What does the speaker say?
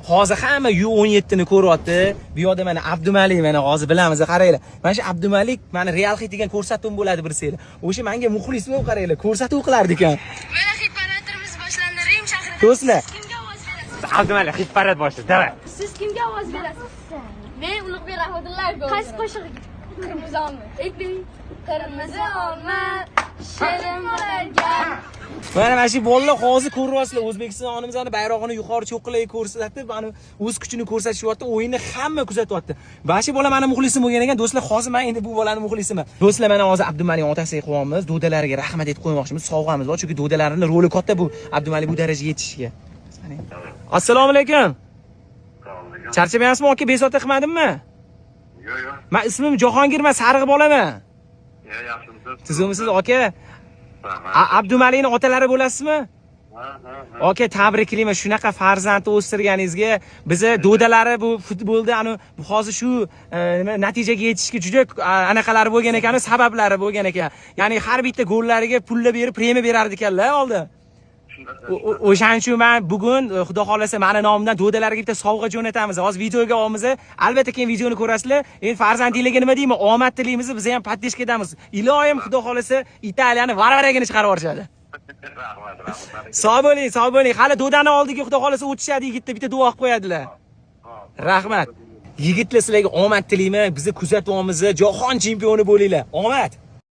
hozir hamma U17 ni ko'ryapti. Bu yerda mana Abdumalik mana hozir bilamiz, qaranglar. Mana shu Abdumalik mana Real Hit degan ko'rsatuv bo'ladi bilsanglar. O'sha menga muxlis bo'lib qaranglar, ko'rsatuv qilardi ekan. Mana hit paradirimiz boshlandi Rim shahrida. Do'stlar, Kimga ovoz berasiz? Abdumalik hit parad boshladi. Davay. Siz kimga ovoz berasiz? Men Ulug'bek Rahmatullayevga. Qaysi qo'shiq? Qirmizi olma. Ayting. Qirmizi olma. Shirin bo'larkan. Mana shu bolalar hozir ko'ryapsizlar, O'zbekistonimizni bayrog'ini yuqori cho'qqilarga ko'rsatib, mana o'z kuchini ko'rsatishyapti, o'yinni hamma kuzatyapti. Mana shu bola meni muxlisim bo'lgan ekan, do'stlar, hozir men endi bu bolani muxlisiman. Do'stlar, mana hozir Abdumalik otasiga qo'yamiz, do'dalariga rahmat aytib qo'ymoqchimiz, sog'amiz bor, chunki do'dalarining roli katta bu Abdumalik bu darajaga yetishiga. Assalomu alaykum. Charchamayapsizmi aka, bezovta qilmadimmi? Yo'q. Men ismim Jahongir, men Sarg'i bolaman. Yaxshimisiz? Tuzumisiz aka? Abdumalikning otalari bo'lasizmi? Aka, tabriklayman shunaqa farzandni o'stirganingizga. Bizni do'dalari bu futbolda hozir shu natijaga yetishga juda anaqalari bo'lgan ekan, sabablari bo'lgan ekan. Ya'ni har bitta gollariga pullar berib, premiya berardi ekanlar oldin. O'shaning uchun men bugun xudo xolasa meni nomimdan do'dalarga bitta sovg'a jo'natamiz. Hozir videoga olamiz. Albatta keyin videoni ko'rasizlar. Endi farzandingizga nima deyman? Omad tilaymiz, biz ham pattishka edamiz. Iloyim xudo xolasa Italiyani varvaragini chiqarib yuborishadi. Rahmat. Sog' bo'ling, sog' bo'ling. Hali do'dani oldiga xudo xolasa o'tishadi, yigitlar bitta duo qilib qo'yadilar. Rahmat. Yigitlar sizlarga omad tilayman. Bizni kuzatyapmiz. Jahon chempioni bo'linglar. Omad.